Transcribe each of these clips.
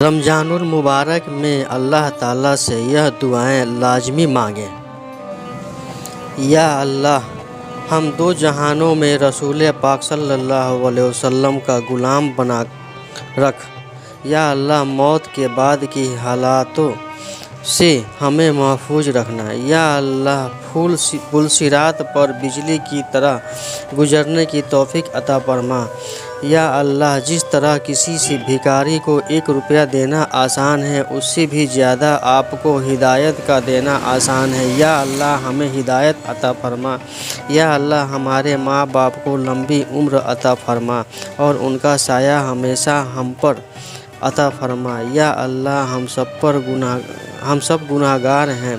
رمضان المبارک میں اللہ تعالیٰ سے یہ دعائیں لازمی مانگیں۔ یا اللہ، ہم دو جہانوں میں رسول پاک صلی اللہ علیہ وسلم کا غلام بنا رکھ۔ یا اللہ، موت کے بعد کی حالاتوں سے ہمیں محفوظ رکھنا۔ یا اللہ، پل صراط پر بجلی کی طرح گزرنے کی توفیق عطا فرما۔ یا اللہ، جس طرح کسی سے بھکاری کو 1 روپیہ دینا آسان ہے، اس سے بھی زیادہ آپ کو ہدایت کا دینا آسان ہے۔ یا اللہ، ہمیں ہدایت عطا فرما۔ یا اللہ، ہمارے ماں باپ کو لمبی عمر عطا فرما اور ان کا سایہ ہمیشہ ہم پر عطا فرما۔ یا اللہ، ہم سب گناہ گار ہیں،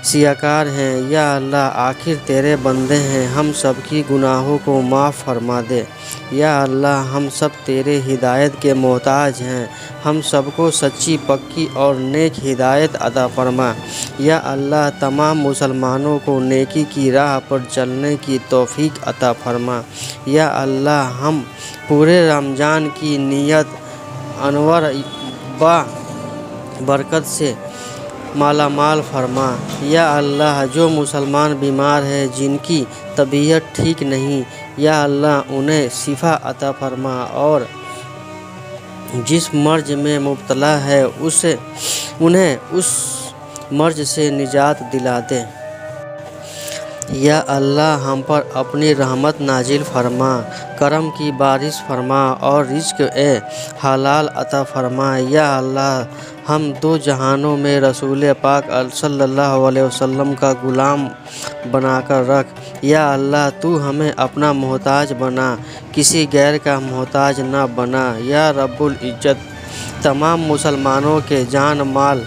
سیاکار ہیں۔ یا اللہ، آخر تیرے بندے ہیں، ہم سب کی گناہوں کو معاف فرما دے۔ یا اللہ، ہم سب تیرے ہدایت کے محتاج ہیں، ہم سب کو سچی، پکی اور نیک ہدایت عطا فرما۔ یا اللہ، تمام مسلمانوں کو نیکی کی راہ پر چلنے کی توفیق عطا فرما۔ یا اللہ، ہم پورے رمضان کی نیت انور با برکت سے مالا مال فرما۔ یا اللہ، جو مسلمان بیمار ہیں، جن کی طبیعت ٹھیک نہیں، یا اللہ انہیں شفا عطا فرما، اور جس مرض میں مبتلا ہے انہیں اس مرض سے نجات دلا دے۔ یا اللہ، ہم پر اپنی رحمت نازل فرما، کرم کی بارش فرما اور رزق حلال عطا فرما۔ یا اللہ، ہم دو جہانوں میں رسول پاک صلی اللہ علیہ وسلم کا غلام بنا کر رکھ۔ یا اللہ، تو ہمیں اپنا محتاج بنا، کسی غیر کا محتاج نہ بنا۔ یا رب العزت، تمام مسلمانوں کے جان مال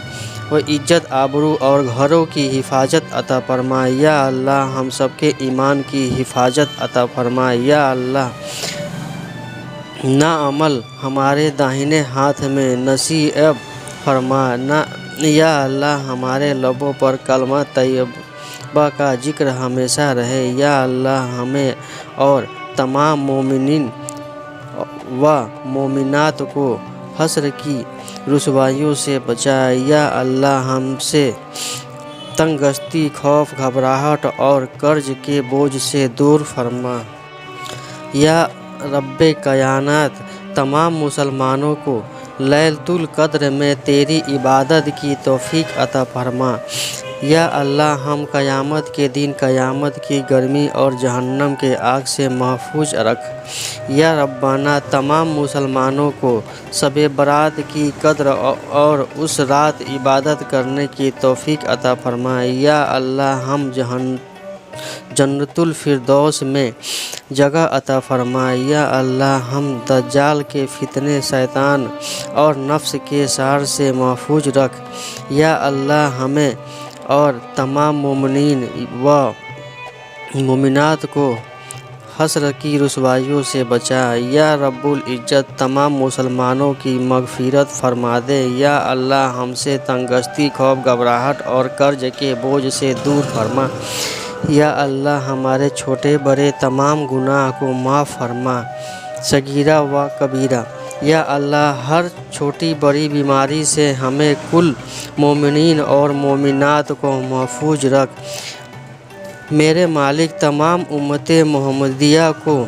و عزت آبرو اور گھروں کی حفاظت عطا فرما۔ یا اللہ، ہم سب کے ایمان کی حفاظت عطا فرما۔ یا اللہ، ناعمل ہمارے داہنے ہاتھ میں نصیب فرما۔ یا اللہ، ہمارے لبوں پر کلمہ طیبہ کا ذکر ہمیشہ رہے۔ یا اللہ، ہمیں اور تمام مومنین و مومنات کو حشر کی رسوائیوں سے بچا۔ یا اللہ، ہم سے تنگدستی، خوف، گھبراہٹ اور قرض کے بوجھ سے دور فرما۔ یا رب کائنات، تمام مسلمانوں کو لیلۃ القدر میں تیری عبادت کی توفیق عطا فرما۔ یا اللہ، ہم قیامت کے دن قیامت کی گرمی اور جہنم کے آگ سے محفوظ رکھ۔ یا ربنا، تمام مسلمانوں کو شب برات کی قدر اور اس رات عبادت کرنے کی توفیق عطا فرما۔ یا اللہ، ہم جنت الفردوس میں جگہ عطا فرما۔ یا اللہ، ہم دجال کے فتنے، شیطان اور نفس کے شر سے محفوظ رکھ۔ یا اللہ، ہمیں اور تمام مومنین و مومنات کو حشر کی رسوائیوں سے بچا۔ یا رب العزت، تمام مسلمانوں کی مغفرت فرما دے۔ یا اللہ، ہم سے تنگدستی، خوف، گھبراہٹ اور قرض کے بوجھ سے دور فرما۔ یا اللہ، ہمارے چھوٹے بڑے تمام گناہ کو معاف فرما، صغیرہ و کبیرہ۔ یا اللہ، ہر چھوٹی بڑی بیماری سے ہمیں کل مومنین اور مومنات کو محفوظ رکھ۔ میرے مالک، تمام امت محمدیہ کو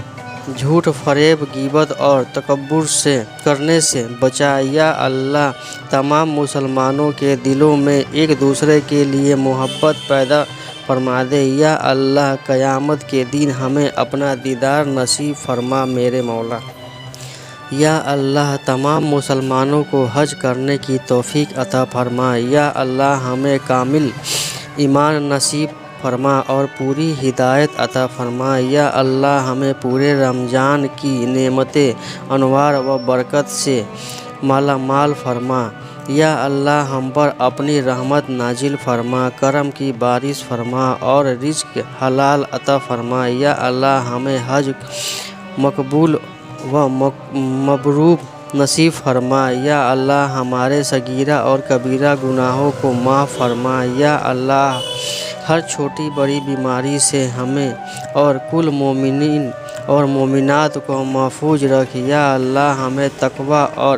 جھوٹ، فریب، غیبت اور تکبر کرنے سے بچا۔ یا اللہ، تمام مسلمانوں کے دلوں میں ایک دوسرے کے لیے محبت پیدا فرما دے۔ یا اللہ، قیامت کے دن ہمیں اپنا دیدار نصیب فرما میرے مولا۔ یا اللہ، تمام مسلمانوں کو حج کرنے کی توفیق عطا فرما۔ یا اللہ، ہمیں کامل ایمان نصیب فرما اور پوری ہدایت عطا فرما۔ یا اللہ، ہمیں پورے رمضان کی نعمتیں، انوار و برکت سے مالا مال فرما۔ یا اللہ، ہم پر اپنی رحمت نازل فرما، کرم کی بارش فرما اور رزق حلال عطا فرما۔ یا اللہ، ہمیں حج مقبول و مبرور نصیب فرما۔ یا اللہ، ہمارے صغیرہ اور کبیرہ گناہوں کو معاف فرما۔ یا اللہ، ہر چھوٹی بڑی بیماری سے ہمیں اور کل مومنین اور مومنات کو محفوظ رکھ۔ یا اللہ، ہمیں تقویٰ اور